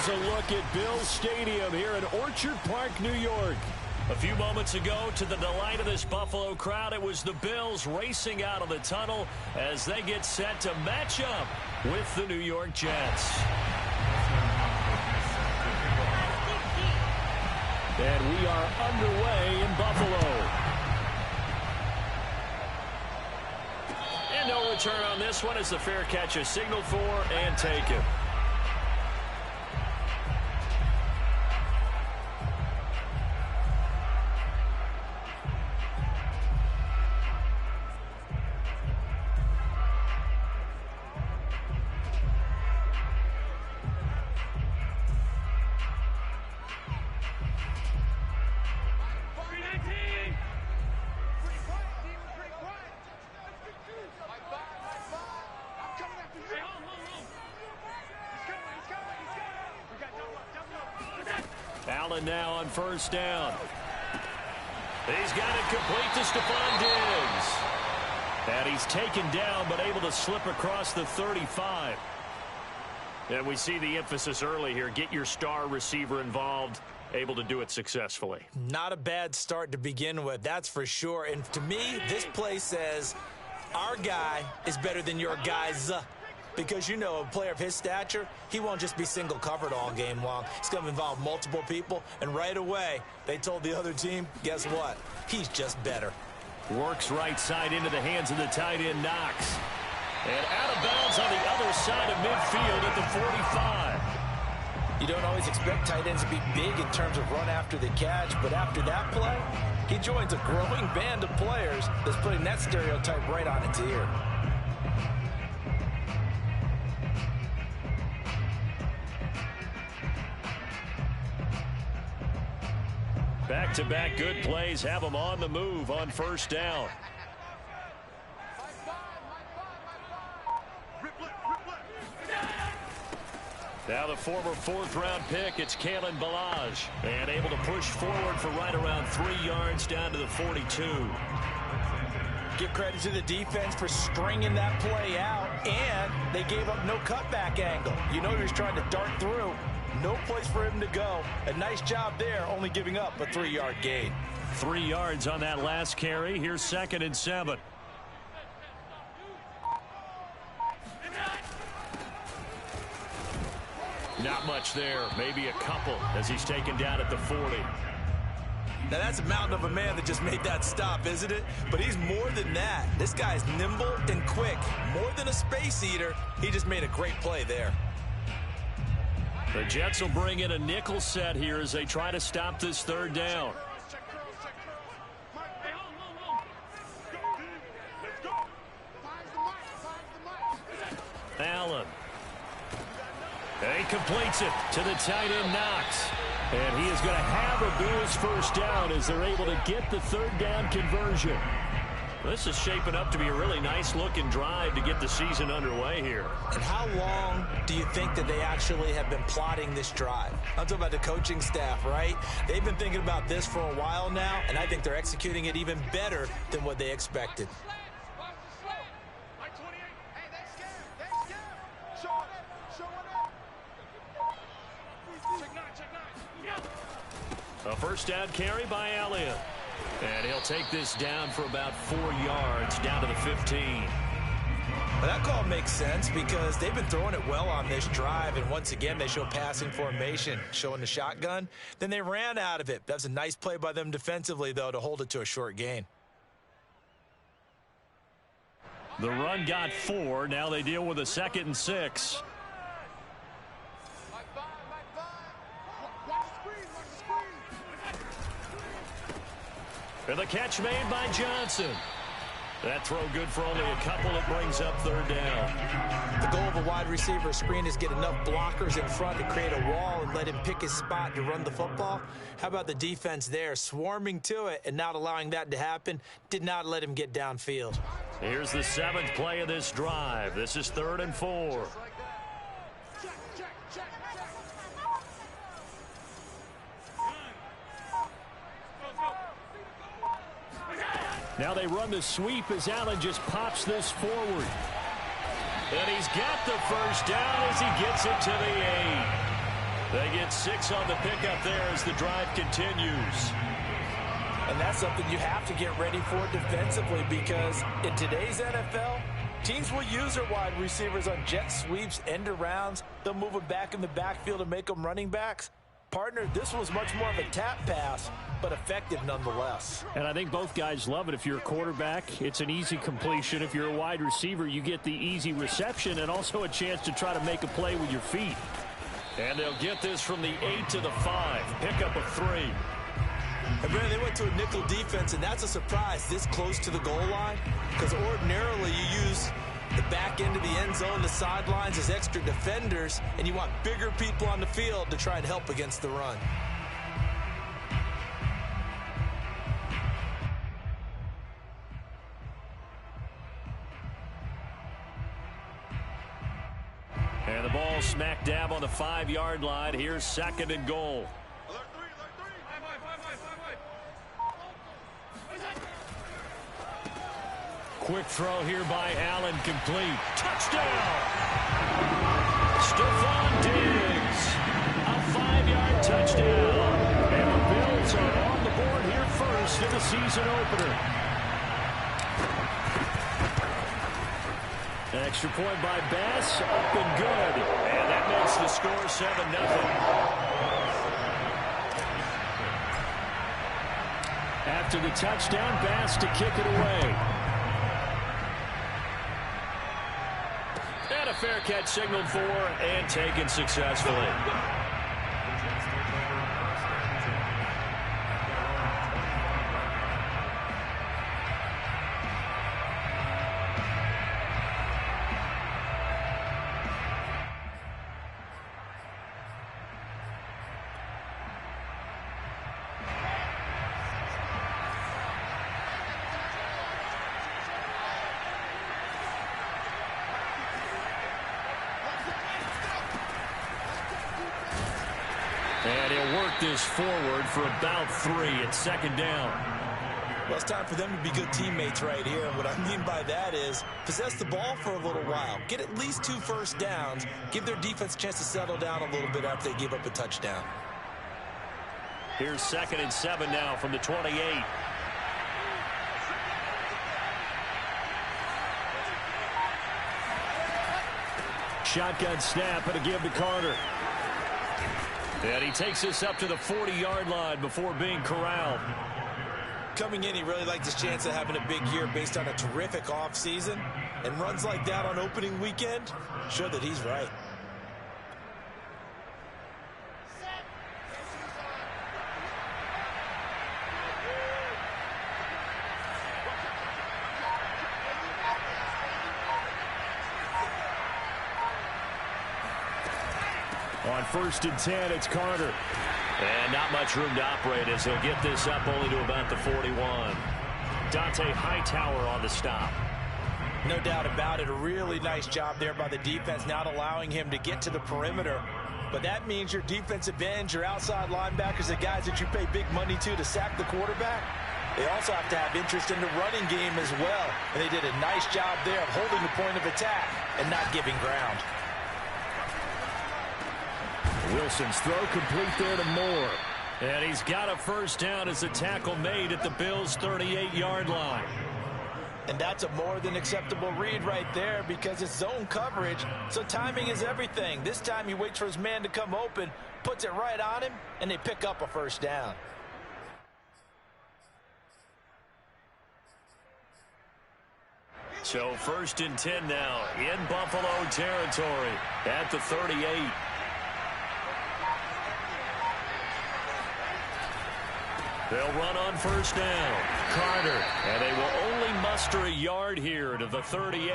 Here's a look at Bills Stadium here in Orchard Park, New York. A few moments ago, to the delight of this Buffalo crowd, it was the Bills racing out of the tunnel as they get set to match up with the New York Jets. And we are underway in Buffalo. And no return on this one as the fair catch is signaled for and taken. Allen now on first down. He's got it complete to Stephon Diggs. And he's taken down but able to slip across the 35. And we see the emphasis early here. Get your star receiver involved. Able to do it successfully. Not a bad start to begin with, that's for sure. And to me, this play says our guy is better than your guys. Because, you know, a player of his stature, he won't just be single covered all game long. He's going to involve multiple people. And right away, they told the other team, guess what? He's just better. Works right side into the hands of the tight end, Knox. And out of bounds on the other side of midfield at the 45. You don't always expect tight ends to be big in terms of run after the catch, but after that play, he joins a growing band of players that's putting that stereotype right on its ear. Back-to-back good plays have them on the move on first down. Now the former fourth-round pick, it's Kalen Ballage. And able to push forward for right around 3 yards down to the 42. Give credit to the defense for stringing that play out, and they gave up no cutback angle. You know he was trying to dart through. No place for him to go. A nice job there, only giving up a 3-yard gain. 3 yards on that last carry. Here's 2nd and 7. Not much there. Maybe a couple as he's taken down at the 40. Now that's a mountain of a man that just made that stop, isn't it? But he's more than that. This guy's nimble and quick. More than a space eater. He just made a great play there. The Jets will bring in a nickel set here as they try to stop this third down. Allen. And he completes it to the tight end, Knox. And he is going to have a Bills first down as they're able to get the third down conversion. This is shaping up to be a really nice-looking drive to get the season underway here. And how long do you think that they actually have been plotting this drive? I'm talking about the coaching staff, right? They've been thinking about this for a while now, and I think they're executing it even better than what they expected. A first down carry by Elliott. And he'll take this down for about 4 yards, down to the 15. Well, that call makes sense because they've been throwing it well on this drive, and once again they show passing formation, showing the shotgun. Then they ran out of it. That's a nice play by them defensively, though, to hold it to a short gain. The run got 4. Now they deal with a 2nd and 6. And the catch made by Johnson. That throw good for only a couple. It brings up third down. The goal of a wide receiver screen is get enough blockers in front to create a wall and let him pick his spot to run the football. How about the defense there, swarming to it and not allowing that to happen? Did not let him get downfield. Here's the 7th play of this drive. This is 3rd and 4. Now they run the sweep as Allen just pops this forward. And he's got the first down as he gets it to the 8. They get 6 on the pickup there as the drive continues. And that's something you have to get ready for defensively, because in today's NFL, teams will use their wide receivers on jet sweeps, end arounds. They'll move them back in the backfield and make them running backs. Partner, this was much more of a tap pass, but effective nonetheless. And I think both guys love it. If you're a quarterback, it's an easy completion. If you're a wide receiver, you get the easy reception and also a chance to try to make a play with your feet. And they'll get this from the 8 to the 5. Pickup of 3. And Brandon, they went to a nickel defense, and that's a surprise this close to the goal line, because ordinarily you use the back end of the end zone, the sidelines as extra defenders, and you want bigger people on the field to try and help against the run. And the ball smack dab on the 5-yard line. Here's 2nd and goal. Quick throw here by Allen, complete. Touchdown! Stephon Diggs, a 5-yard touchdown. And the Bills are on the board here first in the season opener. An extra point by Bass, up and good. And that makes the score 7-0. After the touchdown, Bass to kick it away. And a fair catch signaled for and taken successfully. And he'll work this forward for about 3 at 2nd down. Well, it's time for them to be good teammates right here. And what I mean by that is possess the ball for a little while. Get at least 2 first downs. Give their defense a chance to settle down a little bit after they give up a touchdown. Here's 2nd and 7 now from the 28. Shotgun snap and a give to Carter. And he takes this up to the 40-yard line before being corralled. Coming in, he really liked his chance of having a big year based on a terrific offseason. And runs like that on opening weekend show that he's right. On 1st and 10, it's Carter. And not much room to operate as he'll get this up only to about the 41. Dante Hightower on the stop. No doubt about it. A really nice job there by the defense, not allowing him to get to the perimeter. But that means your defensive ends, your outside linebackers, the guys that you pay big money to sack the quarterback, they also have to have interest in the running game as well. And they did a nice job there of holding the point of attack and not giving ground. Wilson's throw complete there to Moore. And he's got a first down as a tackle made at the Bills' 38-yard line. And that's a more than acceptable read right there because it's zone coverage, so timing is everything. This time he waits for his man to come open, puts it right on him, and they pick up a first down. So 1st and 10 now in Buffalo territory at the 38. They'll run on first down. Carter. And they will only muster a yard here to the 38.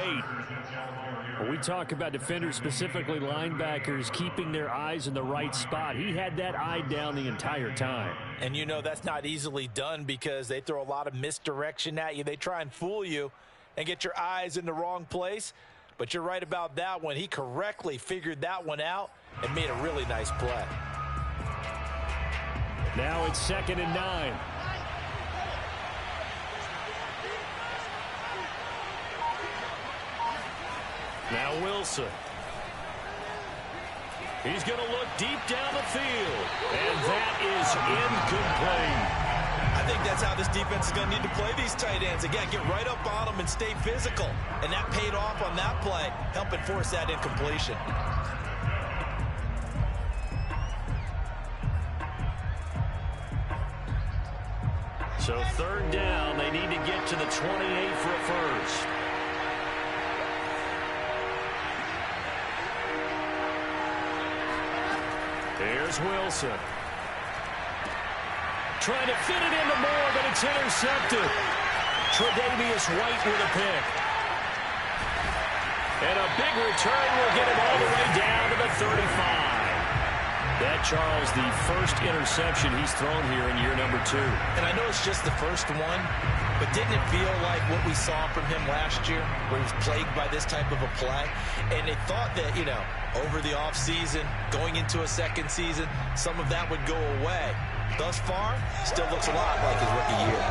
When we talk about defenders, specifically linebackers, keeping their eyes in the right spot, he had that eye down the entire time. And you know that's not easily done because they throw a lot of misdirection at you. They try and fool you and get your eyes in the wrong place. But you're right about that one. He correctly figured that one out and made a really nice play. Now it's 2nd and 9. Now Wilson. He's going to look deep down the field. And that is incomplete. I think that's how this defense is going to need to play these tight ends. Again, get right up on them and stay physical. And that paid off on that play, helping force that incompletion. So third down, they need to get to the 28 for a first. Here's Wilson. Trying to fit it into Moore, but it's intercepted. Tre'Davious White with a pick. And a big return will get him all the way down to the 35. That, Charles, the first interception he's thrown here in year number 2. And I know it's just the first one, but didn't it feel like what we saw from him last year, where he was plagued by this type of a play? And they thought that, you know, over the offseason, going into a second season, some of that would go away. Thus far, still looks a lot like his rookie year.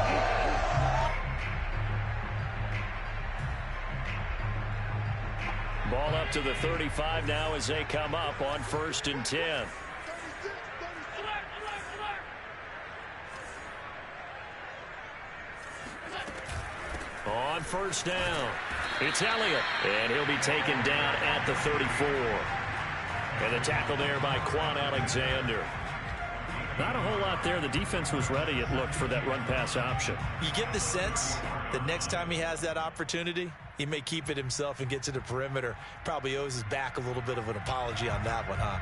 Ball up to the 35 now as they come up on 1st and 10. On 1st down, it's Elliott, and he'll be taken down at the 34. And the tackle there by Quan Alexander. Not a whole lot there. The defense was ready, it looked, for that run-pass option. You get the sense that next time he has that opportunity, he may keep it himself and get to the perimeter. Probably owes his back a little bit of an apology on that one, huh?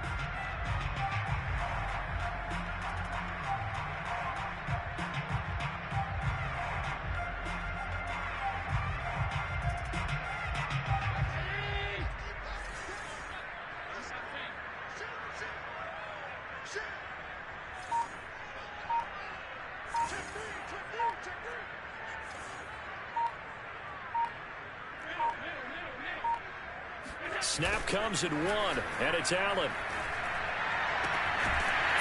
Snap comes at 1, and it's Allen.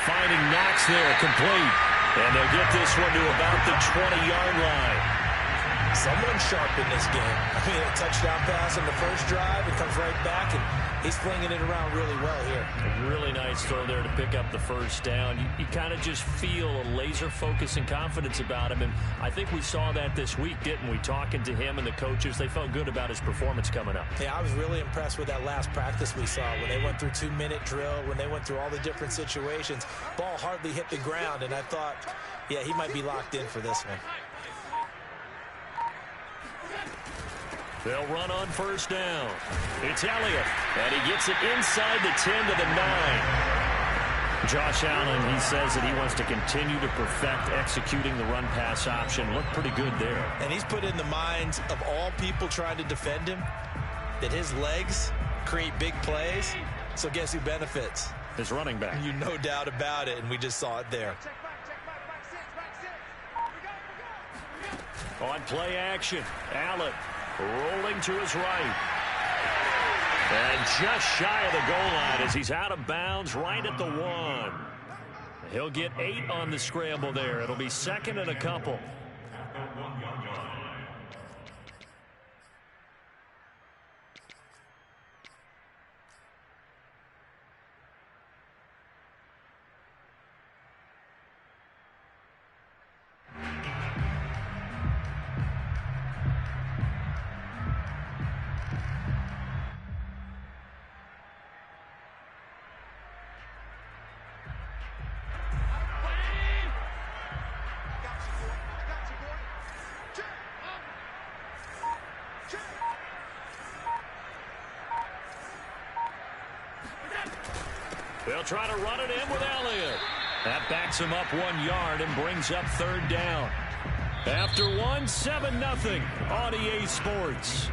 Finding Knox there, complete. And they'll get this one to about the 20-yard line. Someone sharp in this game. I mean, a touchdown pass on the first drive. It comes right back, and he's flinging it around really well here. A really nice throw there to pick up the first down. You kind of just feel a laser focus and confidence about him, and I think we saw that this week, didn't we? Talking to him and the coaches, they felt good about his performance coming up. Yeah, I was really impressed with that last practice we saw when they went through 2-minute drill, when they went through all the different situations. Ball hardly hit the ground, and I thought, yeah, he might be locked in for this one. They'll run on 1st down. It's Elliott, and he gets it inside the 10 to the 9. Josh Allen, he says that he wants to continue to perfect executing the run-pass option. Looked pretty good there. And he's put in the minds of all people trying to defend him that his legs create big plays. So guess who benefits? His running back. You no doubt about it, and we just saw it there. On play action, Allen rolling to his right. And just shy of the goal line as he's out of bounds right at the 1. He'll get 8 on the scramble there. It'll be 2nd and a couple. They'll try to run it in with Elliott. That backs him up 1 yard and brings up 3rd down. After 1, 7-0 on EA Sports.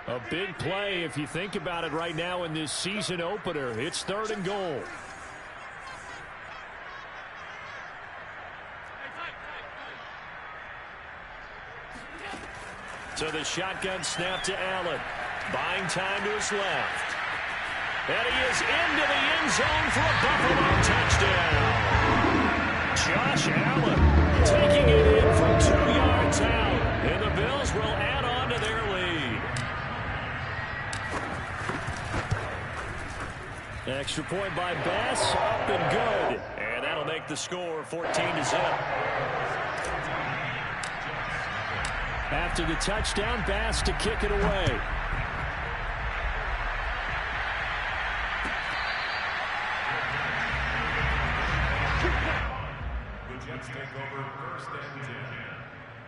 A big play if you think about it right now in this season opener. It's 3rd and goal. So the shotgun snap to Allen. Buying time to his left. And he is into the end zone for a Buffalo touchdown. Josh Allen taking it in from 2 yards out. And the Bills will add on to their lead. Extra point by Bass, up and good. And that'll make the score 14-0. After the touchdown, Bass to kick it away. The Jets take over 1st and 10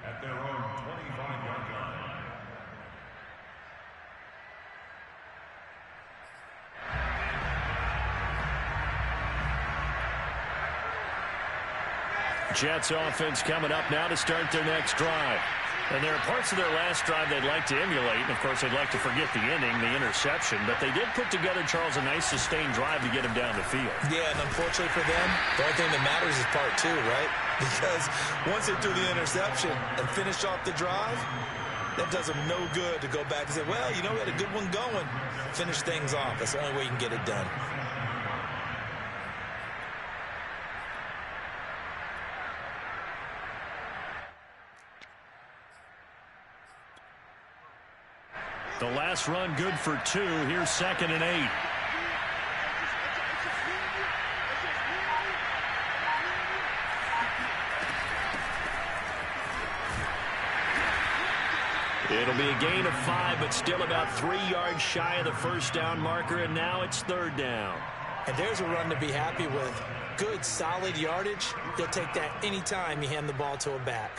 at their own 25-yard line. Jets offense coming up now to start their next drive. And there are parts of their last drive they'd like to emulate. And, of course, they'd like to forget the inning, the interception. But they did put together, Charles, a nice sustained drive to get him down the field. Yeah, and unfortunately for them, the only thing that matters is part 2, right? Because once they do the interception and finish off the drive, that does them no good to go back and say, well, you know, we had a good one going. Finish things off. That's the only way you can get it done. The last run good for 2. Here's 2nd and 8. It'll be a gain of 5, but still about 3 yards shy of the first down marker, and now it's 3rd down. And there's a run to be happy with. Good, solid yardage. They'll take that anytime you hand the ball to a back.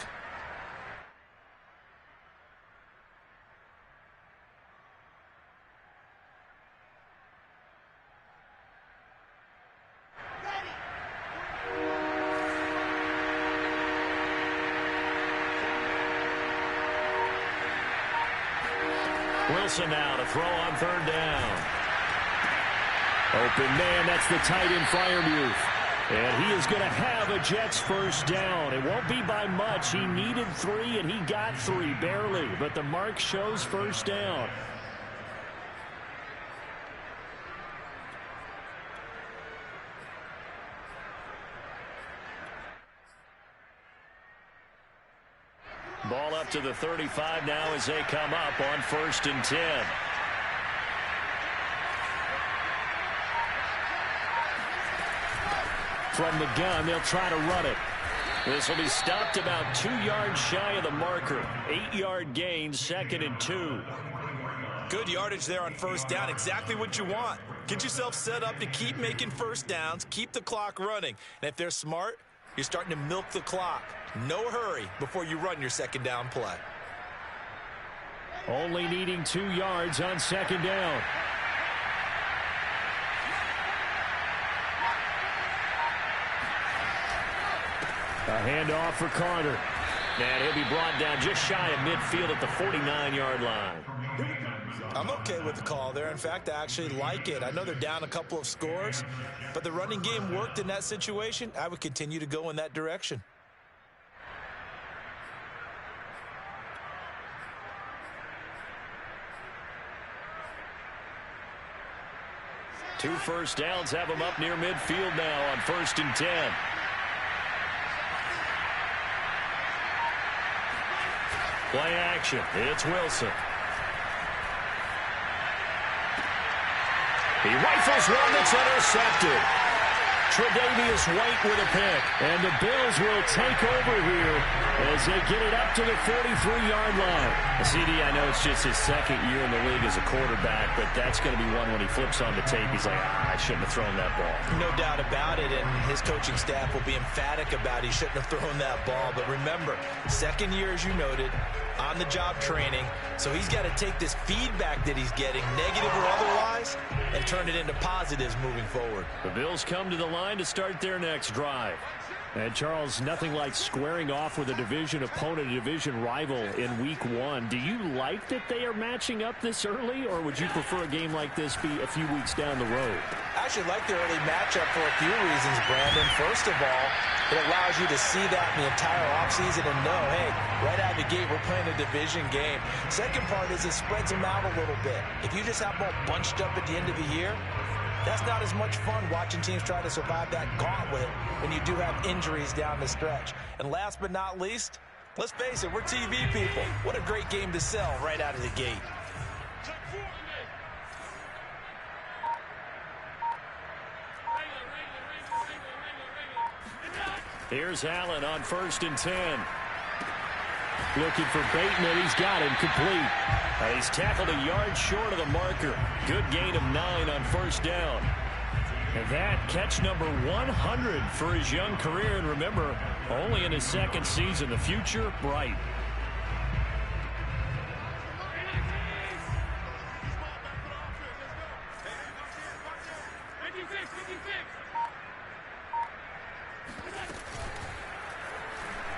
Wilson now to throw on 3rd down. Open man, that's the tight end Freiermuth. And he is going to have a Jets first down. It won't be by much. He needed 3, and he got 3, barely. But the mark shows first down. Ball up to the 35 now as they come up on 1st and 10. From the gun, they'll try to run it. This will be stopped about 2 yards shy of the marker. 8-yard gain, 2nd and 2. Good yardage there on 1st down. Exactly what you want. Get yourself set up to keep making first downs, keep the clock running. And if they're smart, you're starting to milk the clock. No hurry before you run your 2nd down play. Only needing 2 yards on 2nd down. A handoff for Carter. And he'll be brought down just shy of midfield at the 49-yard line. I'm okay with the call there. In fact, I actually like it. I know they're down a couple of scores, but the running game worked in that situation. I would continue to go in that direction. Two first downs have them up near midfield now on 1st and 10. Play action. It's Wilson. He rifles one that's intercepted. Tre'Davious White with a pick. And the Bills will take over here as they get it up to the 43-yard line. CD, I know it's just his 2nd year in the league as a quarterback, but that's going to be one when he flips on the tape. He's like, I shouldn't have thrown that ball. No doubt about it, and his coaching staff will be emphatic about he shouldn't have thrown that ball. But remember, 2nd year, as you noted, on-the-job training. So he's got to take this feedback that he's getting, negative or otherwise, and turn it into positives moving forward. The Bills come to the line to start their next drive. And, Charles, nothing like squaring off with a division opponent, a division rival in Week 1. Do you like that they are matching up this early, or would you prefer a game like this be a few weeks down the road? I actually like the early matchup for a few reasons, Brandon. First of all, it allows you to see that in the entire offseason and know, hey, right out of the gate, we're playing a division game. Second part is it spreads them out a little bit. If you just have them all bunched up at the end of the year, that's not as much fun watching teams try to survive that gauntlet when you do have injuries down the stretch. And last but not least, let's face it, we're TV people. What a great game to sell right out of the gate. Here's Allen on 1st and 10. Looking for Bateman. He's got him complete. He's tackled a yard short of the marker. Good gain of 9 on 1st down. And that catch number 100 for his young career. And remember, only in his 2nd season. The future bright.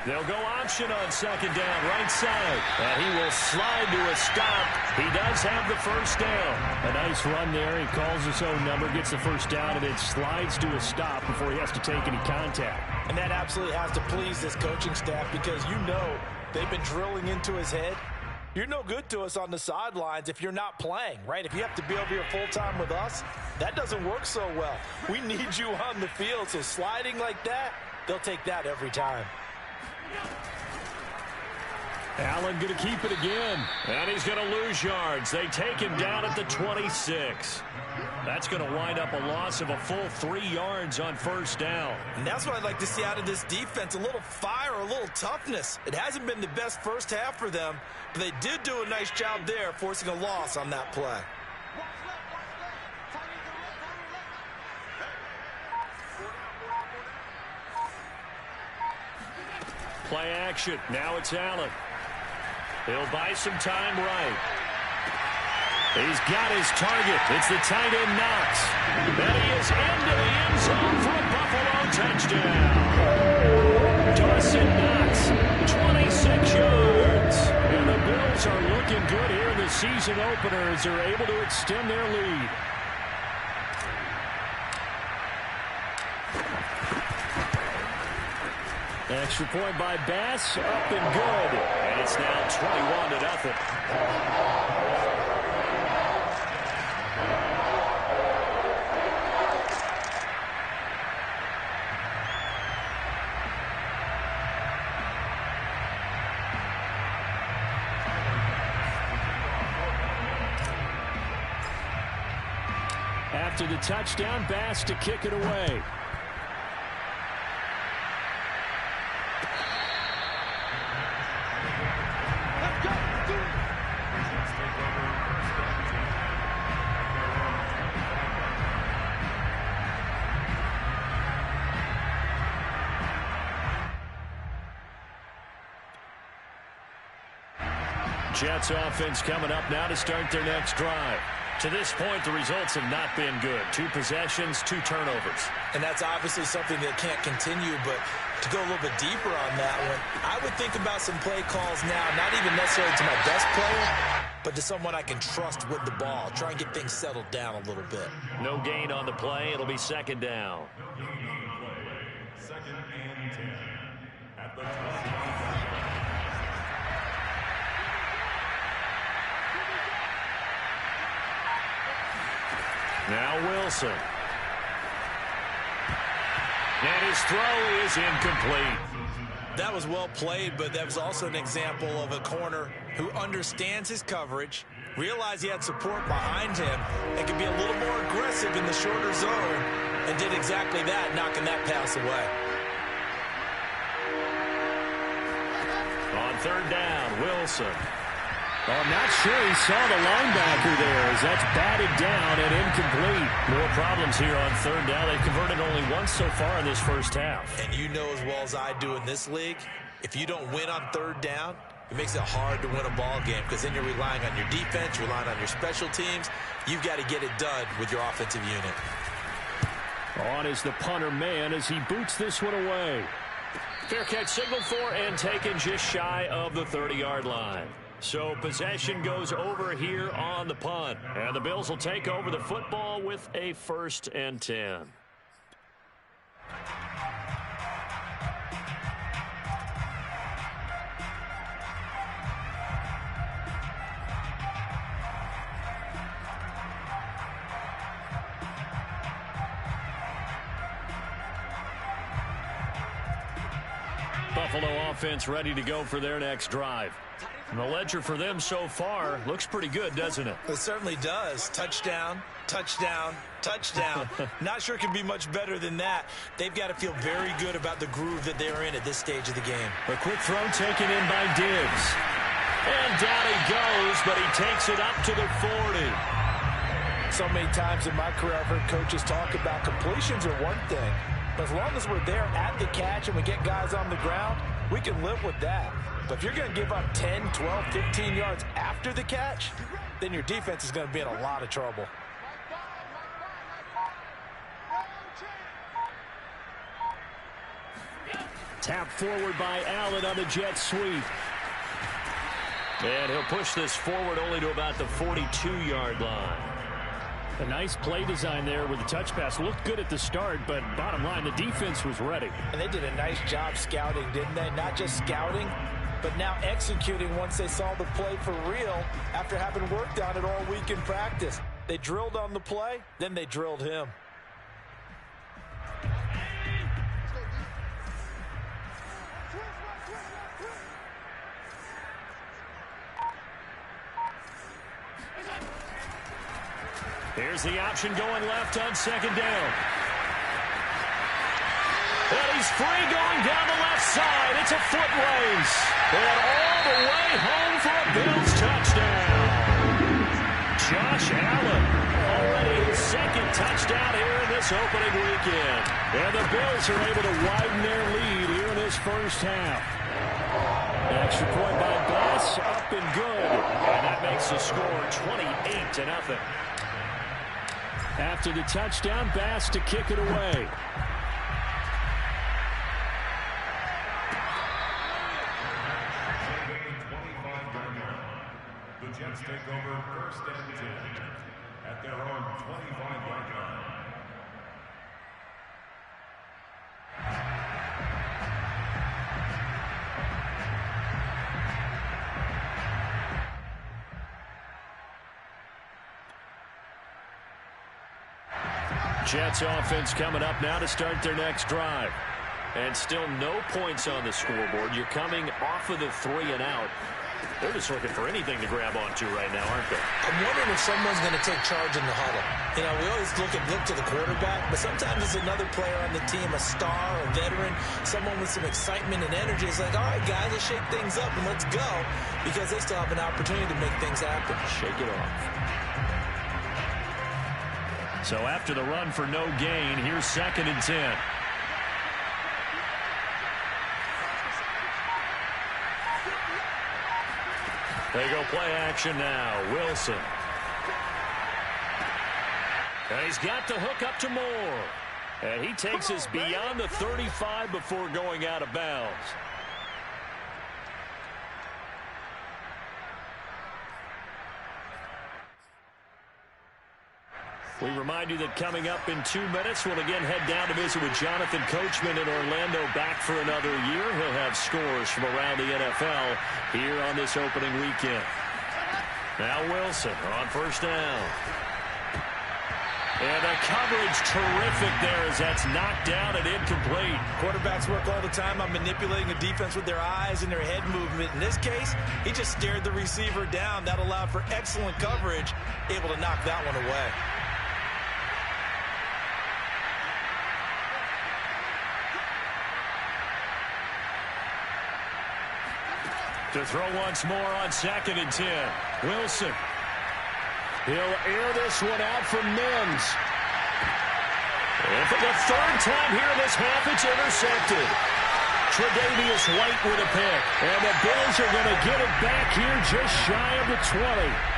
They'll go option on 2nd down, right side. And he will slide to a stop. He does have the 1st down. A nice run there. He calls his own number, gets the 1st down, and then slides to a stop before he has to take any contact. And that absolutely has to please this coaching staff because you know they've been drilling into his head. You're no good to us on the sidelines if you're not playing, right? If you have to be over here full-time with us, that doesn't work so well. We need you on the field, so sliding like that, they'll take that every time. Allen going to keep it again. And he's going to lose yards. They take him down at the 26. That's going to wind up a loss of a full 3 yards on 1st down. And that's what I'd like to see out of this defense, a little fire, a little toughness. It hasn't been the best first half for them, but they did do a nice job there, forcing a loss on that play. Play action. Now it's Allen. He'll buy some time right. He's got his target. It's the tight end Knox. And he is into the end zone for a Buffalo touchdown. Dawson Knox, 26 yards. And the Bills are looking good here in the season opener as they're able to extend their lead. Extra point by Bass, up and good. And it's now 21-0. After the touchdown, Bass to kick it away. Jets offense coming up now to start their next drive. To this point, the results have not been good. 2 possessions, 2 turnovers. And that's obviously something that can't continue, but to go a little bit deeper on that one, I would think about some play calls now, not even necessarily to my best player, but to someone I can trust with the ball. Try and get things settled down a little bit. No gain on the play. It'll be 2nd down. 2nd and 10 at the 25. Now Wilson. And his throw is incomplete. That was well played, but that was also an example of a corner who understands his coverage, realized he had support behind him, and could be a little more aggressive in the shorter zone, and did exactly that, knocking that pass away. On 3rd down, Wilson. I'm not sure he saw the linebacker there as that's batted down and incomplete. More problems here on 3rd down. They've converted only once so far in this first half. And you know as well as I do in this league, if you don't win on 3rd down, it makes it hard to win a ball game because then you're relying on your defense, you're relying on your special teams. You've got to get it done with your offensive unit. On is the punter man as he boots this one away. Fair catch signaled for and taken just shy of the 30-yard line. So possession goes over here on the punt. And the Bills will take over the football with a 1st and 10. Buffalo offense ready to go for their next drive. And the ledger for them so far looks pretty good, doesn't it? It certainly does. Touchdown, touchdown, touchdown. Not sure it can be much better than that. They've got to feel very good about the groove that they're in at this stage of the game. A quick throw taken in by Diggs. And down he goes, but he takes it up to the 40. So many times in my career I've heard coaches talk about completions are one thing. But as long as we're there at the catch and we get guys on the ground, we can live with that. But if you're going to give up 10, 12, 15 yards after the catch, then your defense is going to be in a lot of trouble. Tap forward by Allen on the jet sweep. And he'll push this forward only to about the 42-yard line. A nice play design there with the touch pass. Looked good at the start, but bottom line, the defense was ready. And they did a nice job scouting, didn't they? Not just scouting, but now executing once they saw the play for real after having worked on it all week in practice. They drilled on the play, then they drilled him. Here's the option going left on 2nd down. And he's free going down the left side. It's a foot race. And all the way home for a Bills touchdown. Josh Allen, already his 2nd touchdown here in this opening weekend. And the Bills are able to widen their lead here in this first half. Extra point by Bass, up and good. And that makes the score 28-0. After the touchdown, Bass to kick it away. The Jets take over 1st and 10 at their own 25-yard line. Jets offense coming up now to start their next drive. And still no points on the scoreboard. You're coming off of the 3 and out. They're just looking for anything to grab onto right now, aren't they? I'm wondering if someone's going to take charge in the huddle. You know, we always look to the quarterback, but sometimes it's another player on the team, a star, a veteran, someone with some excitement and energy. It's like, all right, guys, let's shake things up and let's go, because they still have an opportunity to make things happen. Shake it off. So after the run for no gain, here's 2nd and 10. They go play action now. Wilson. And he's got the hook up to Moore. And he takes us beyond the 35 before going out of bounds. We remind you that coming up in 2 minutes, we'll again head down to visit with Jonathan Coachman in Orlando, back for another year. He'll have scores from around the NFL here on this opening weekend. Now Wilson on 1st down. And the coverage terrific there as that's knocked down and incomplete. Quarterbacks work all the time on manipulating a defense with their eyes and their head movement. In this case, he just stared the receiver down. That allowed for excellent coverage, able to knock that one away. To throw once more on 2nd and 10. Wilson. He'll air this one out for Mims. And for the 3rd time here in this half, it's intercepted. Tre'Davious White with a pick. And the Bills are going to get it back here just shy of the 20.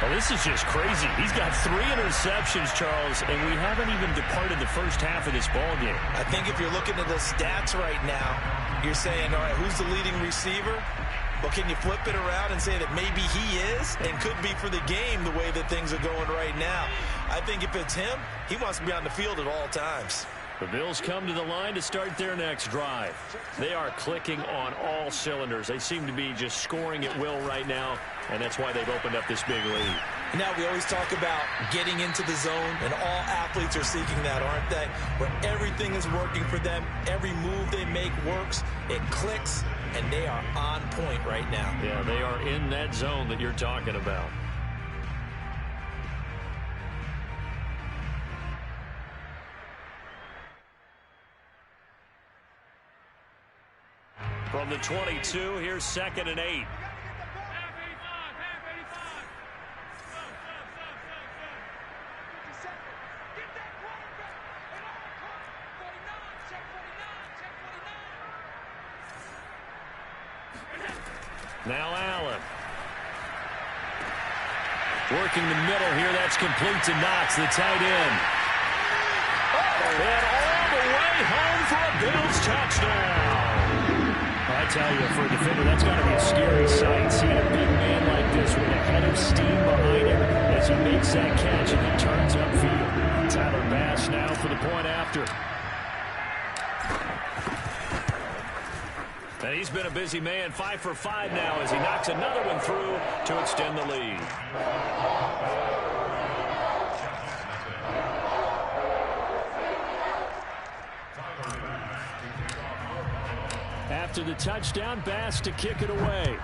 Well, this is just crazy. He's got 3 interceptions, Charles, and we haven't even departed the first half of this ballgame. I think if you're looking at the stats right now, You're saying, all right, who's the leading receiver? Well, can you flip it around and say that maybe he is and could be for the game the way that things are going right now? I think if it's him, he wants to be on the field at all times. The Bills come to the line to start their next drive. They are clicking on all cylinders. They seem to be just scoring at will right now, and that's why they've opened up this big lead. Now, we always talk about getting into the zone, and all athletes are seeking that, aren't they? Where everything is working for them, every move they make works, it clicks, and they are on point right now. Yeah, they are in that zone that you're talking about. From the 22, here's 2nd and 8. Now Allen. Working the middle here. That's complete to Knox, the tight end. And all the way home for a Bills touchdown. I tell you, for a defender, that's got to be a scary sight, seeing a big man like this with a head of steam behind him as he makes that catch and he turns upfield. Tyler Bass now for the point after. And he's been a busy man, 5 for 5 now as he knocks another one through to extend the lead. After the touchdown, Bass to kick it away.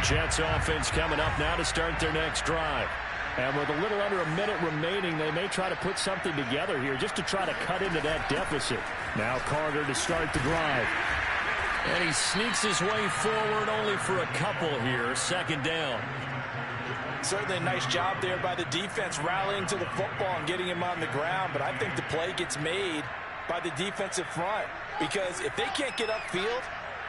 Jets offense coming up now to start their next drive. And with a little under a minute remaining, they may try to put something together here just to try to cut into that deficit. Now Carter to start the drive. And he sneaks his way forward only for a couple here. 2nd down. Certainly a nice job there by the defense rallying to the football and getting him on the ground. But I think the play gets made by the defensive front. Because if they can't get upfield,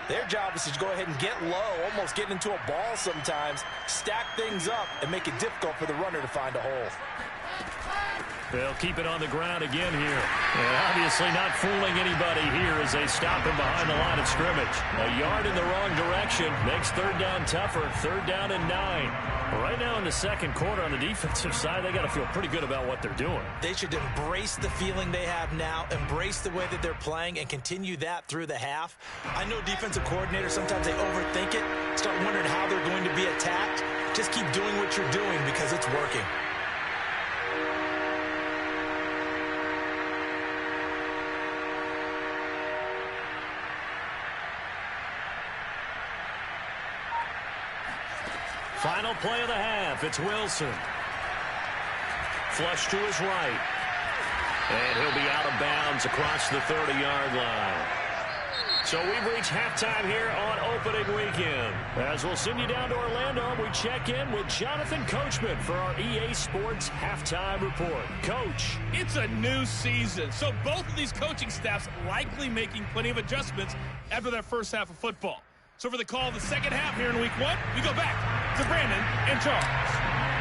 their job is to go ahead and get low, almost get into a ball sometimes, stack things up, and make it difficult for the runner to find a hole. They'll keep it on the ground again here. And obviously not fooling anybody here as they stop him behind the line of scrimmage. A yard in the wrong direction makes 3rd down tougher. 3rd down and 9. Right now in the 2nd quarter on the defensive side, they got to feel pretty good about what they're doing. They should embrace the feeling they have now, embrace the way that they're playing, and continue that through the half. I know defensive coordinators, sometimes they overthink it, start wondering how they're going to be attacked. Just keep doing what you're doing because it's working. Final play of the half. It's Wilson. Flush to his right. And he'll be out of bounds across the 30-yard line. So we've reached halftime here on opening weekend. As we'll send you down to Orlando, we check in with Jonathan Coachman for our EA Sports Halftime Report. Coach. It's a new season, so both of these coaching staffs likely making plenty of adjustments after their first half of football. So for the call of the second half here in Week 1, we go back to Brandon and Charles.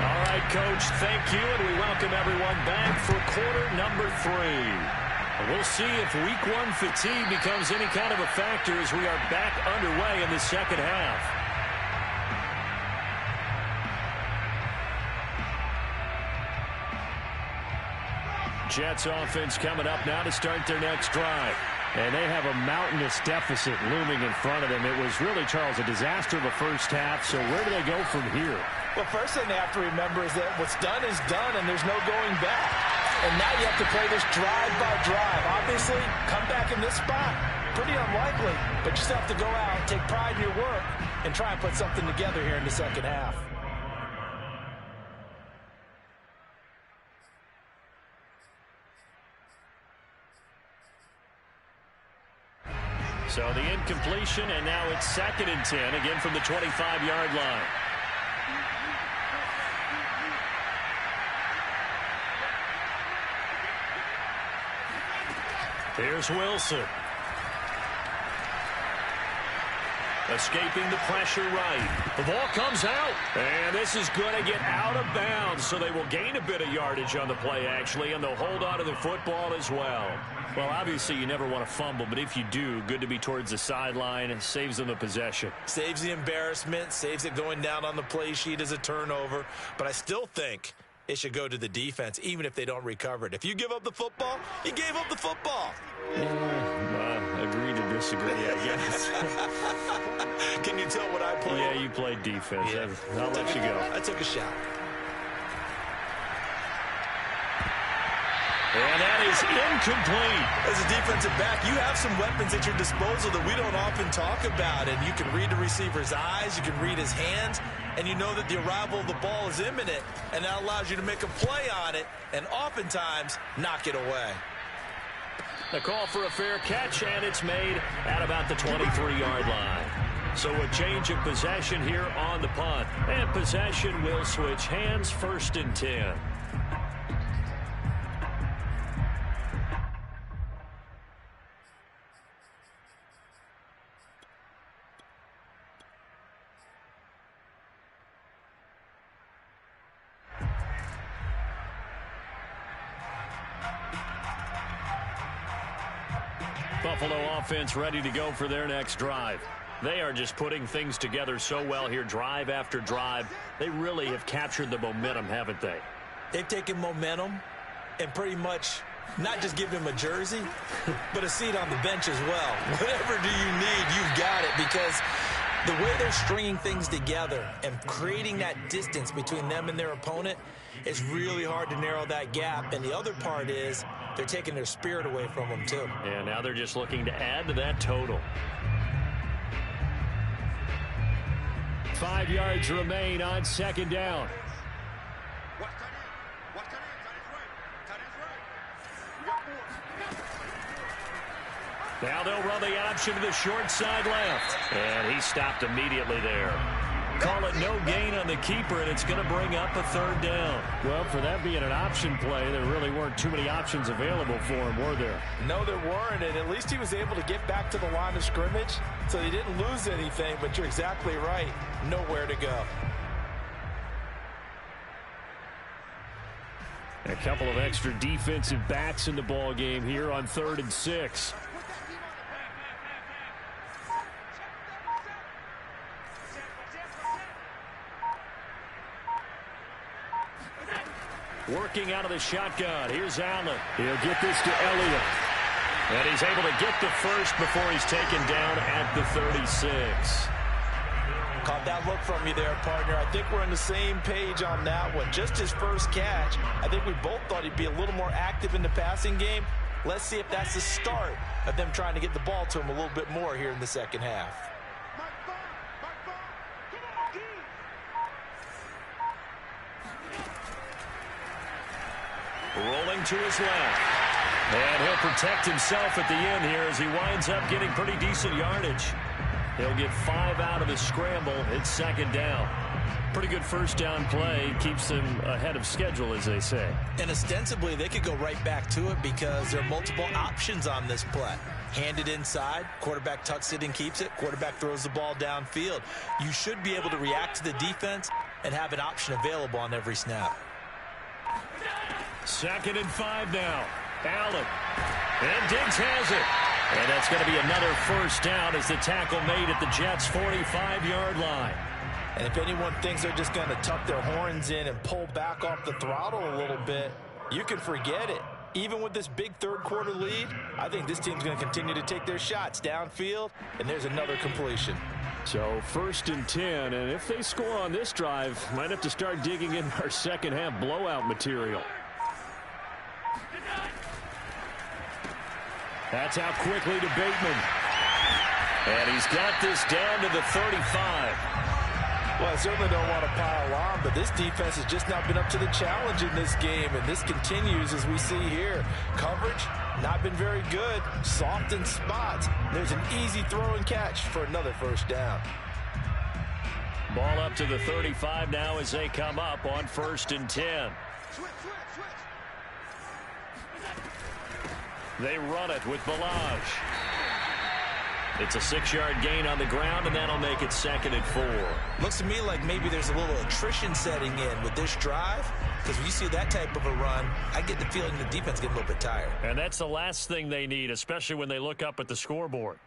All right, Coach, thank you, and we welcome everyone back for quarter number 3. We'll see if Week 1 fatigue becomes any kind of a factor as we are back underway in the second half. Jets offense coming up now to start their next drive. And they have a mountainous deficit looming in front of them. It was really, Charles, a disaster of a first half. So where do they go from here? Well, first thing they have to remember is that what's done is done, and there's no going back. And now you have to play this drive by drive. Obviously, come back in this spot, pretty unlikely. But you still have to go out, take pride in your work, and try and put something together here in the second half. So the incompletion, and now it's 2nd and 10, again from the 25-yard line. Here's Wilson. Escaping the pressure right. The ball comes out. And this is going to get out of bounds, so they will gain a bit of yardage on the play, actually, and they'll hold on to the football as well. Well, obviously, you never want to fumble, but if you do, good to be towards the sideline. It saves them the possession. Saves the embarrassment, saves it going down on the play sheet as a turnover. But I still think it should go to the defense, even if they don't recover it. If you give up the football, you gave up the football. Agree to disagree, I guess. Can you tell what I played? Yeah, you played defense. Yeah. I'll let you go. I took a shot. And that is incomplete. As a defensive back, you have some weapons at your disposal that we don't often talk about. And you can read the receiver's eyes, you can read his hands, and you know that the arrival of the ball is imminent. And that allows you to make a play on it and oftentimes knock it away. The call for a fair catch, and it's made at about the 23-yard line. So a change of possession here on the punt. And possession will switch hands, 1st and 10. Buffalo offense ready to go for their next drive. They are just putting things together so well here, drive after drive. They really have captured the momentum, haven't they? They've taken momentum and pretty much not just given him a jersey, but a seat on the bench as well. Whatever do you need, you've got it, because the way they're stringing things together and creating that distance between them and their opponent, it's really hard to narrow that gap. And the other part is they're taking their spirit away from them, too. And now they're just looking to add to that total. 5 yards remain on 2nd down. Now they'll run the option to the short side left. And he stopped immediately there. Call it no gain on the keeper, and it's going to bring up a 3rd down. Well, for that being an option play, there really weren't too many options available for him, were there? No, there weren't, and at least he was able to get back to the line of scrimmage, so he didn't lose anything, but you're exactly right. Nowhere to go. A couple of extra defensive backs in the ball game here on 3rd and 6. Working out of the shotgun. Here's Allen. He'll get this to Elliott. And he's able to get the first before he's taken down at the 36. Caught that look from you there, partner. I think we're on the same page on that one. Just his first catch. I think we both thought he'd be a little more active in the passing game. Let's see if that's the start of them trying to get the ball to him a little bit more here in the second half. Rolling to his left. And he'll protect himself at the end here as he winds up getting pretty decent yardage. He'll get 5 out of the scramble. It's 2nd down. Pretty good first down play. Keeps them ahead of schedule, as they say. And ostensibly, they could go right back to it because there are multiple options on this play. Hand it inside, quarterback tucks it and keeps it, quarterback throws the ball downfield. You should be able to react to the defense and have an option available on every snap. 2nd and 5 now. Allen. And Diggs has it. And that's going to be another first down as the tackle made at the Jets' 45-yard line. And if anyone thinks they're just going to tuck their horns in and pull back off the throttle a little bit, you can forget it. Even with this big third-quarter lead, I think this team's going to continue to take their shots downfield, and there's another completion. So 1st and 10, and if they score on this drive, might have to start digging in our second-half blowout material. That's out quickly to Bateman. And he's got this down to the 35. Well, I certainly don't want to pile on, but this defense has just not been up to the challenge in this game, and this continues as we see here. Coverage, not been very good. Soft in spots. There's an easy throw and catch for another first down. Ball up to the 35 now as they come up on 1st and 10. They run it with Ballage. It's a 6-yard gain on the ground, and that'll make it 2nd and 4. Looks to me like maybe there's a little attrition setting in with this drive, because when you see that type of a run, I get the feeling the defense getting a little bit tired. And that's the last thing they need, especially when they look up at the scoreboard.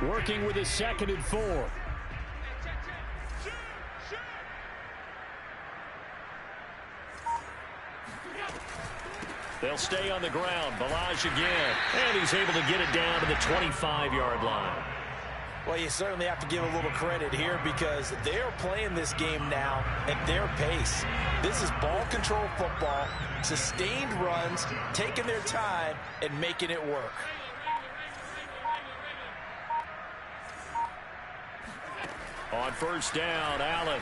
Working with his 2nd and 4. They'll stay on the ground. Ballage again. And he's able to get it down to the 25-yard line. Well, you certainly have to give a little credit here because they're playing this game now at their pace. This is ball control football, sustained runs, taking their time, and making it work. On 1st down, Allen.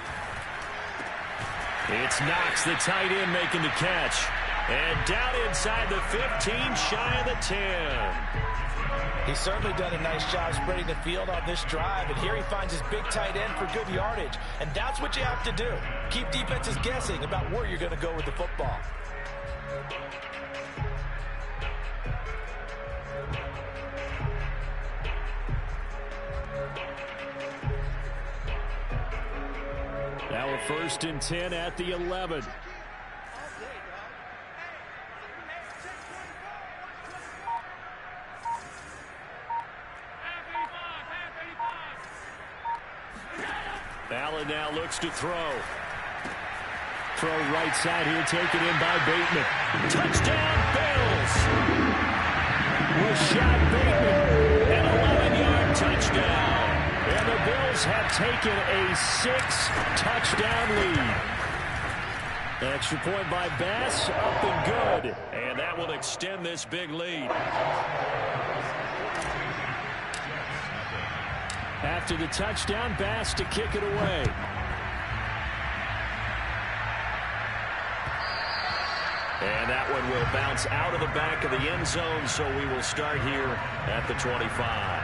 It's Knox, the tight end, making the catch. And down inside the 15, shy of the 10. He's certainly done a nice job spreading the field on this drive, and here he finds his big tight end for good yardage. And that's what you have to do. Keep defenses guessing about where you're going to go with the football. Now a 1st and 10 at the 11. Allen now looks to throw. Throw right side here, taken in by Bateman. Touchdown, Bills! Rashad Bateman, an 11-yard touchdown. And the Bills have taken a 6-touchdown lead. Extra point by Bass, up and good. And that will extend this big lead. After the touchdown, Bass to kick it away. And that one will bounce out of the back of the end zone, so we will start here at the 25.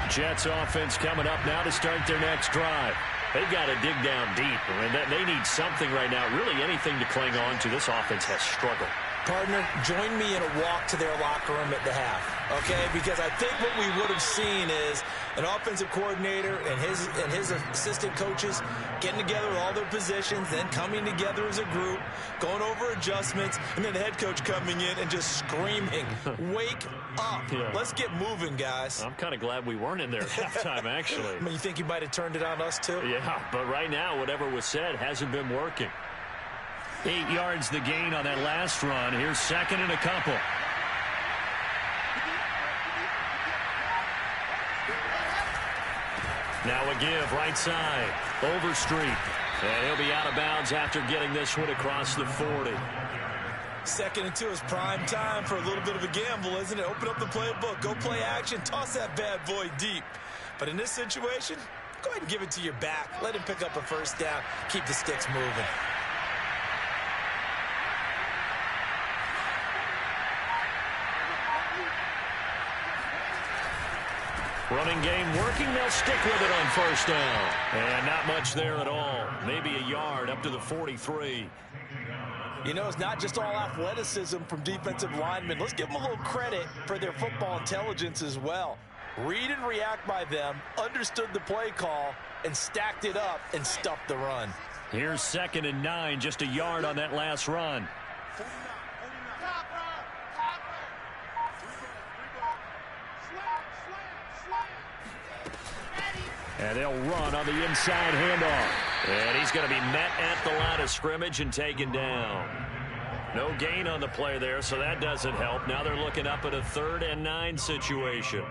Jets offense coming up now to start their next drive. They've got to dig down deep, and they need something right now, really anything to cling on to. This offense has struggled. Partner, join me in a walk to their locker room at the half, okay? Because I think what we would have seen is an offensive coordinator and his assistant coaches getting together with all their positions, then coming together as a group, going over adjustments, and then the head coach coming in and just screaming, wake up. Yeah. Let's get moving, guys. I'm kind of glad we weren't in there at halftime, actually. I mean, you think you might have turned it on us, too? Yeah, but right now, whatever was said hasn't been working. 8 yards the gain on that last run. Here's 2nd and a couple. Now a give right side. Overstreet. And he'll be out of bounds after getting this one across the 40. 2nd and 2 is prime time for a little bit of a gamble, isn't it? Open up the playbook. Go play action. Toss that bad boy deep. But in this situation, go ahead and give it to your back. Let him pick up a 1st down. Keep the sticks moving. Running game working. They'll stick with it on 1st down. And not much there at all. Maybe a yard up to the 43. You know, it's not just all athleticism from defensive linemen. Let's give them a little credit for their football intelligence as well. Read and react by them, understood the play call, and stacked it up and stuffed the run. Here's 2nd and 9, just a yard on that last run. And they'll run on the inside handoff. And he's going to be met at the line of scrimmage and taken down. No gain on the play there, so that doesn't help. Now they're looking up at a 3rd and 9 situation.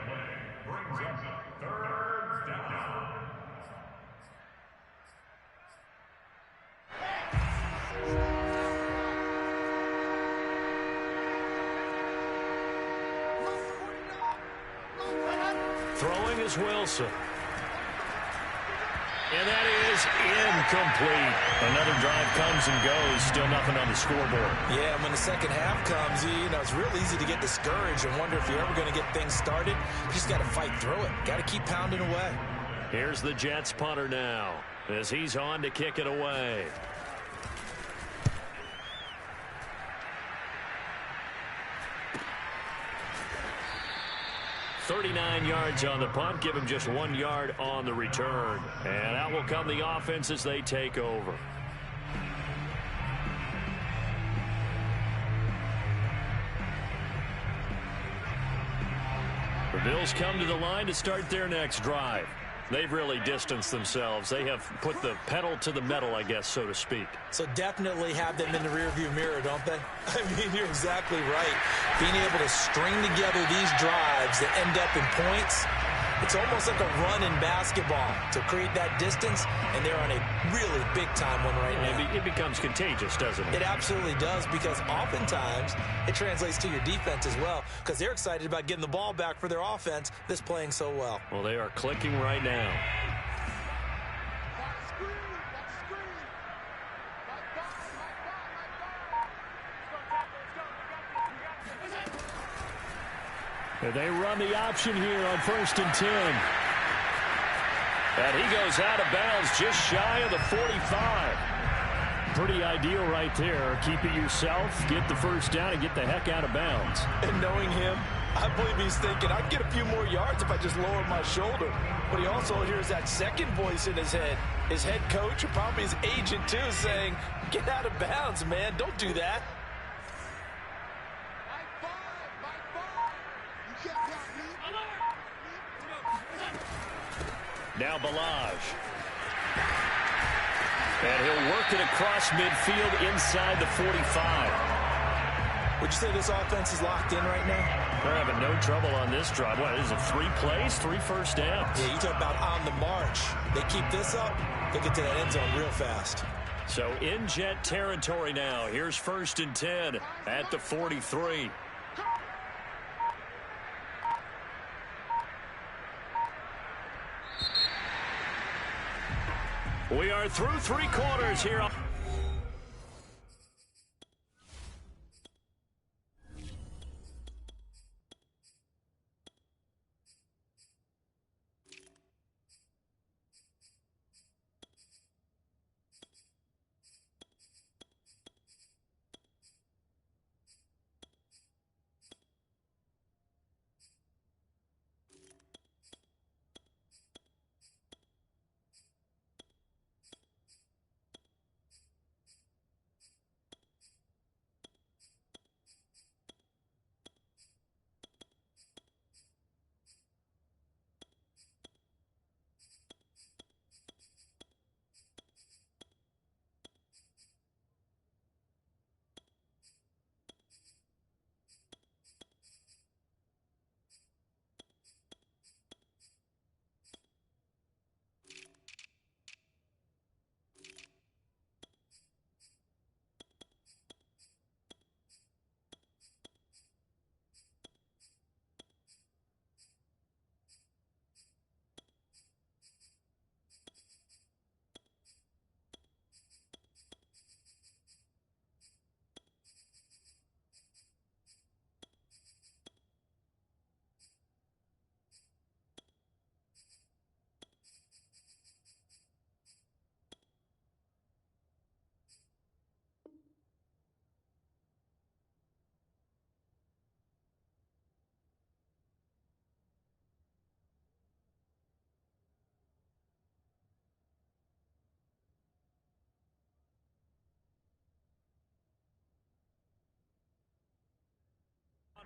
Throwing is Wilson. And that is incomplete. Another drive comes and goes. Still nothing on the scoreboard. Yeah, when the second half comes, it's real easy to get discouraged and wonder if you're ever going to get things started. You just got to fight through it. Got to keep pounding away. Here's the Jets punter now as he's on to kick it away. .39 yards on the punt. Give him just 1 yard on the return. And out will come the offense as they take over. The Bills come to the line to start their next drive. They've really distanced themselves. They have put the pedal to the metal, I guess, so to speak. So definitely have them in the rearview mirror, don't they? I mean, you're exactly right. Being able to string together these drives that end up in points, it's almost like a run in basketball to create that distance, and they're on a really big-time one right now. It becomes contagious, doesn't it? It absolutely does, because oftentimes it translates to your defense as well, because they're excited about getting the ball back for their offense that's playing so well. Well, they are clicking right now. They run the option here on 1st and 10. And he goes out of bounds just shy of the 45. Pretty ideal right there. Keep it yourself, get the first down, and get the heck out of bounds. And knowing him, I believe he's thinking, I can get a few more yards if I just lower my shoulder. But he also hears that second voice in his head. His head coach, or probably his agent too, saying, get out of bounds, man. Don't do that. Now Ballage. And he'll work it across midfield inside the 45. Would you say this offense is locked in right now? They're having no trouble on this drive. What is it, 3 plays, 3 first downs? Yeah, you talk about on the march. They keep this up, they'll get to that end zone real fast. So in Jet territory now. Here's 1st and 10 at the 43. We are through 3 quarters here.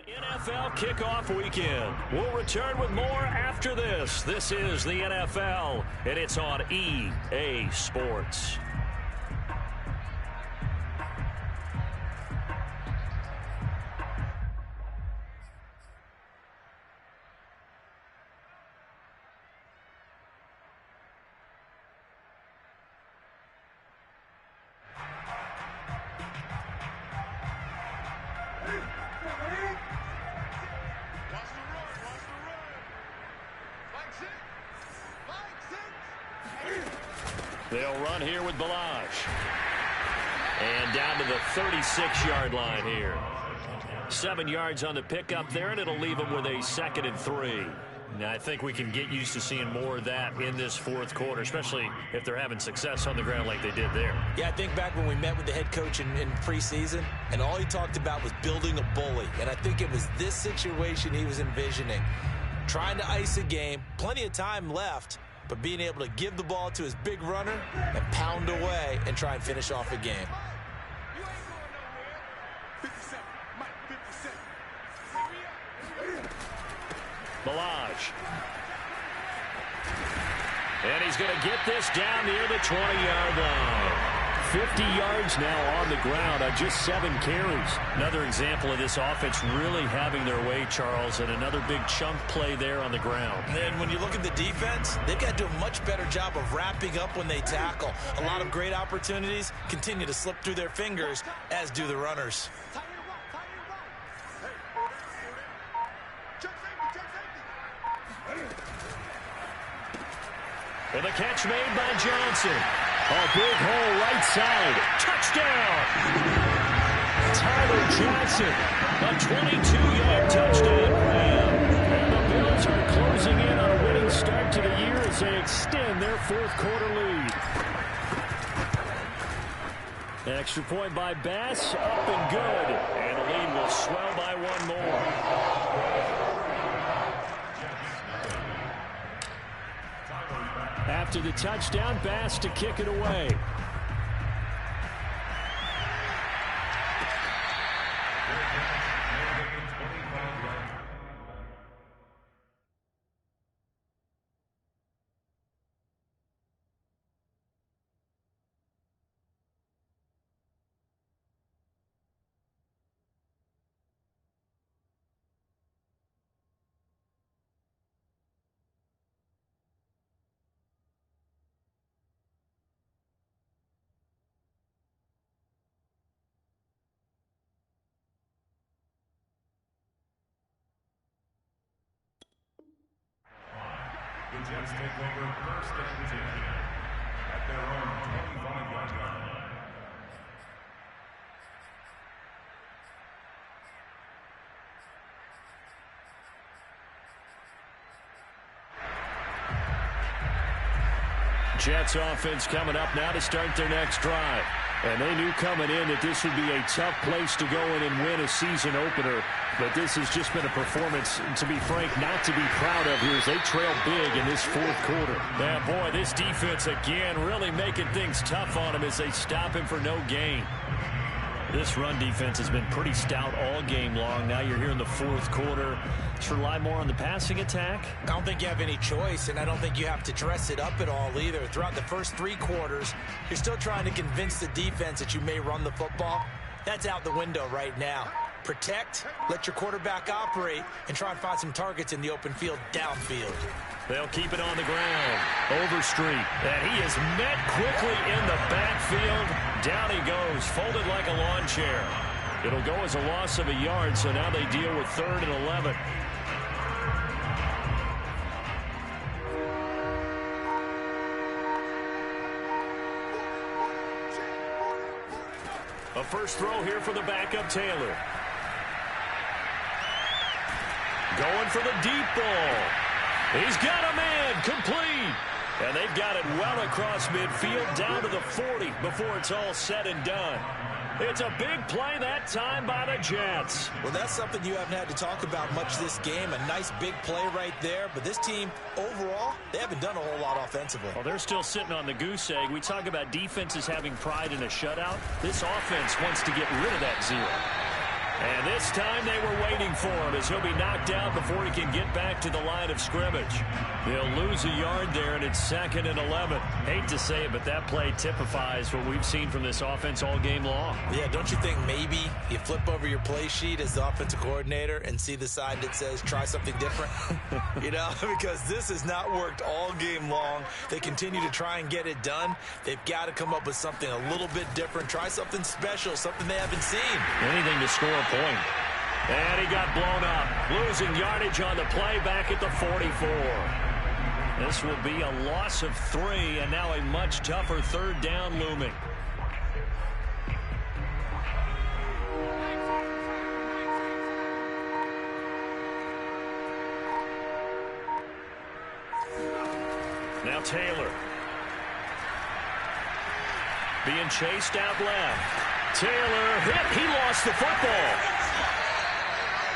NFL kickoff weekend. We'll return with more after this. This is the NFL, and it's on EA Sports. They'll run here with Balazs. And down to the 36-yard line here. 7 yards on the pickup there, and it'll leave them with a 2nd and 3. Now, I think we can get used to seeing more of that in this fourth quarter, especially if they're having success on the ground like they did there. Yeah, I think back when we met with the head coach in preseason, and all he talked about was building a bully. And I think it was this situation he was envisioning. Trying to ice a game, plenty of time left, but being able to give the ball to his big runner and pound away and try and finish off a game. Balazs. And he's going to get this down near the 20-yard line. 50 yards now on the ground on just 7 carries. Another example of this offense really having their way, Charles, and another big chunk play there on the ground. And when you look at the defense, they've got to do a much better job of wrapping up when they tackle. A lot of great opportunities continue to slip through their fingers, as do the runners. And the catch made by Johnson. A big hole right side. Touchdown! Tyler Johnson. A 22-yard touchdown grab. And the Bills are closing in on a winning start to the year as they extend their fourth quarter lead. Extra point by Bass. Up and good. And the lead will swell by 1 more. After the touchdown, Bass to kick it away. The Jets take over 1st and 10 at their own 25-yard line. Jets offense coming up now to start their next drive. And they knew coming in that this would be a tough place to go in and win a season opener. But this has just been a performance, to be frank, not to be proud of here as they trail big in this fourth quarter. Yeah, boy, this defense again really making things tough on him as they stop him for no gain. This run defense has been pretty stout all game long. Now you're here in the fourth quarter. Let's rely more on the passing attack. I don't think you have any choice, and I don't think you have to dress it up at all either. Throughout the first 3 quarters, you're still trying to convince the defense that you may run the football. That's out the window right now. Protect, let your quarterback operate, and try and find some targets in the open field downfield. They'll keep it on the ground. Overstreet. And he is met quickly in the backfield. Down he goes, folded like a lawn chair. It'll go as a loss of a yard, so now they deal with 3rd and 11. A first throw here for the backup Taylor. Going for the deep ball. He's got a man, complete. And they've got it well across midfield down to the 40 before it's all said and done. It's a big play that time by the Jets. Well, that's something you haven't had to talk about much this game. A nice big play right there. But this team, overall, they haven't done a whole lot offensively. Well, they're still sitting on the goose egg. We talk about defenses having pride in a shutout. This offense wants to get rid of that 0. And this time they were waiting for him as he'll be knocked out before he can get back to the line of scrimmage. They'll lose a yard there, and it's 2nd and 11. Hate to say it, but that play typifies what we've seen from this offense all game long. Yeah, don't you think maybe you flip over your play sheet as the offensive coordinator and see the side that says try something different? You know, because this has not worked all game long. They continue to try and get it done. They've got to come up with something a little bit different. Try something special, something they haven't seen. Anything to score a point. And he got blown up. Losing yardage on the play back at the 44. This will be a loss of 3, and now a much tougher third down looming. Now Taylor. Being chased out left. Taylor hit. He lost the football.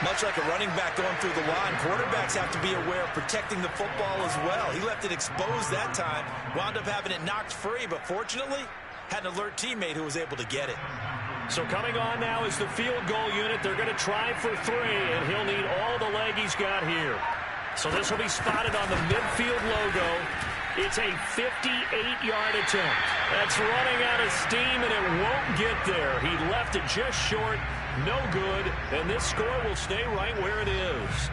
Much like a running back going through the line, quarterbacks have to be aware of protecting the football as well. He left it exposed that time, wound up having it knocked free, but fortunately had an alert teammate who was able to get it. So coming on now is the field goal unit. They're going to try for 3, and he'll need all the leg he's got here. So this will be spotted on the midfield logo. It's a 58-yard attempt. That's running out of steam, and it won't get there. He left it just short. No good, and this score will stay right where it is.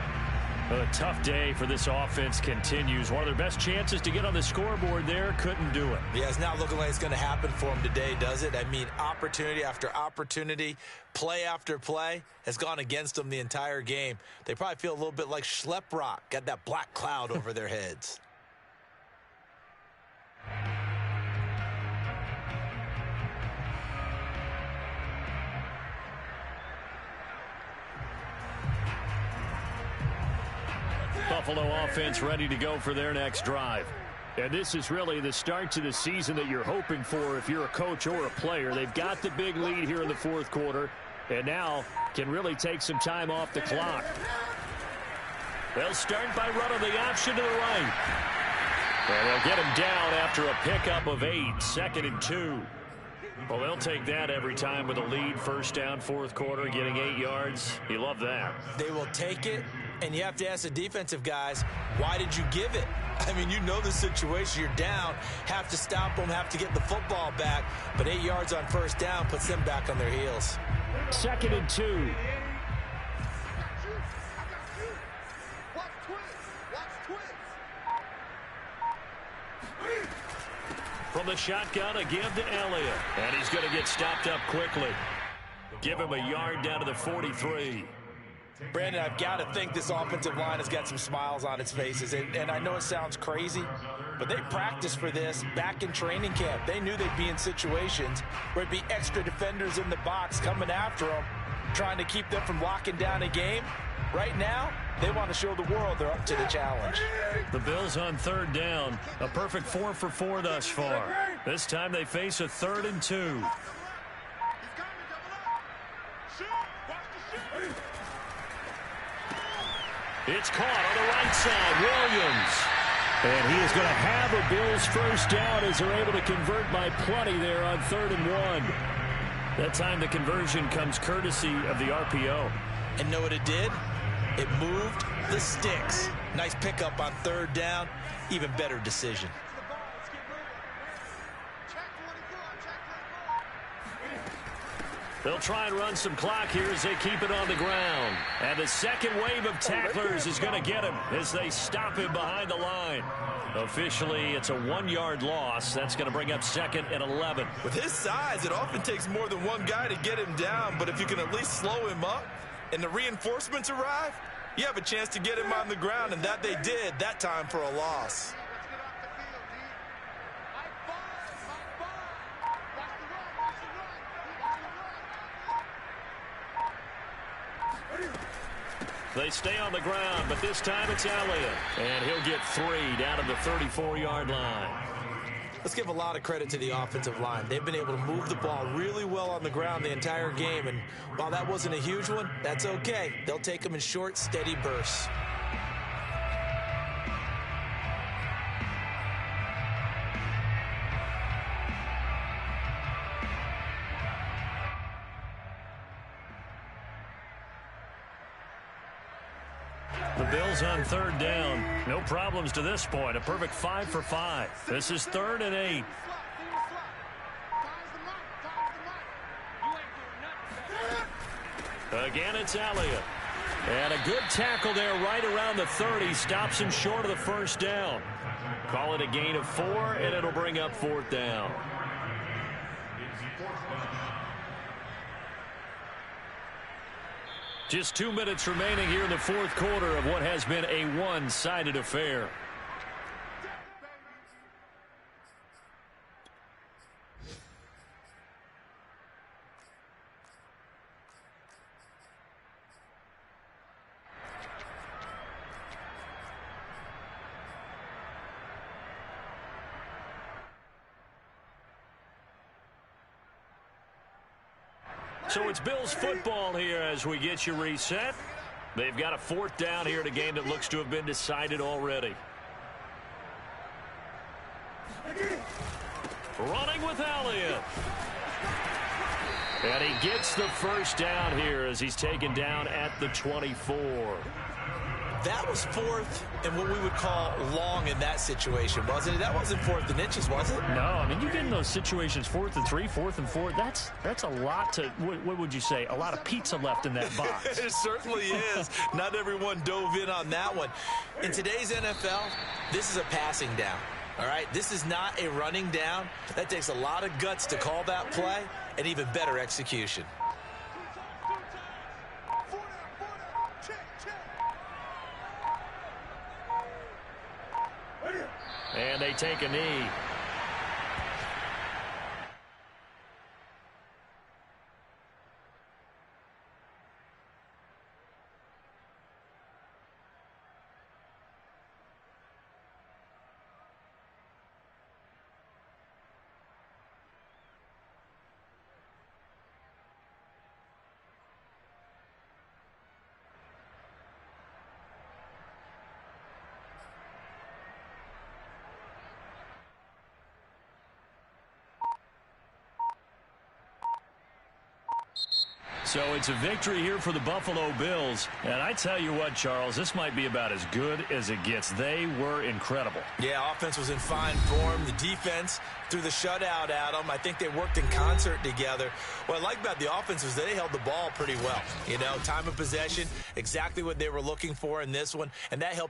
A tough day for this offense continues. One of their best chances to get on the scoreboard there, couldn't do it. Yeah, it's not looking like it's going to happen for him today, does it? I mean, opportunity after opportunity, play after play has gone against them the entire game. They probably feel a little bit like Schleprock, got that black cloud over their heads. Buffalo offense ready to go for their next drive. And this is really the start to the season that you're hoping for if you're a coach or a player. They've got the big lead here in the fourth quarter, and now can really take some time off the clock. They'll start by running the option to the right. And they'll get him down after a pickup of 8, 2nd and 2. Well, they'll take that every time with a lead, first down, fourth quarter, getting 8 yards. You love that. They will take it. And you have to ask the defensive guys, why did you give it? I mean, you know the situation. You're down, have to stop them, have to get the football back. But 8 yards on first down puts them back on their heels. 2nd and 2. From the shotgun, a give to Elliott. And he's going to get stopped up quickly. Give him a yard down to the 43. Brandon, I've got to think this offensive line has got some smiles on its faces. And I know it sounds crazy, but they practiced for this back in training camp. They knew they'd be in situations where it'd be extra defenders in the box coming after them, trying to keep them from locking down a game. Right now, they want to show the world they're up to the challenge. The Bills on third down. A perfect 4 for 4 thus far. This time they face a 3rd and 2. It's caught on the right side. Williams. And he is going to have a Bills first down as they're able to convert by plenty there on 3rd and 1. That time the conversion comes courtesy of the RPO. And know what it did? It moved the sticks. Nice pickup on 3rd down. Even better decision. They'll try and run some clock here as they keep it on the ground. And the second wave of tacklers is going to get him as they stop him behind the line. Officially, it's a 1-yard loss. That's going to bring up 2nd and 11. With his size, it often takes more than one guy to get him down. But if you can at least slow him up and the reinforcements arrive, you have a chance to get him on the ground. And that they did that time for a loss. They stay on the ground, but this time it's Elliott. And he'll get 3 down to the 34-yard line. Let's give a lot of credit to the offensive line. They've been able to move the ball really well on the ground the entire game. And while that wasn't a huge one, that's okay. They'll take them in short, steady bursts. The Bills on third down. No problems to this point. A perfect 5 for 5. This is 3rd and 8. Again, it's Elliott. And a good tackle there right around the 30. Stops him short of the first down. Call it a gain of 4, and it'll bring up 4th down. Just 2 minutes remaining here in the fourth quarter of what has been a one-sided affair. So it's Bills football here as we get you reset. They've got a 4th down here in a game that looks to have been decided already. Running with Elliott. And he gets the 1st down here as he's taken down at the 24. That was 4th and what we would call long in that situation, wasn't it? That wasn't 4th and inches, was it? No, I mean, you get in those situations 4th and 3, 4th and 4. That's a lot to, what would you say, a lot of pizza left in that box. It certainly is. Not everyone dove in on that one. In today's NFL, this is a passing down. All right, this is not a running down. That takes a lot of guts to call that play and even better execution. And they take a knee. So it's a victory here for the Buffalo Bills. And I tell you what, Charles, this might be about as good as it gets. They were incredible. Yeah, offense was in fine form. The defense threw the shutout at them. I think they worked in concert together. What I like about the offense was they held the ball pretty well. You know, time of possession, exactly what they were looking for in this one, and that helped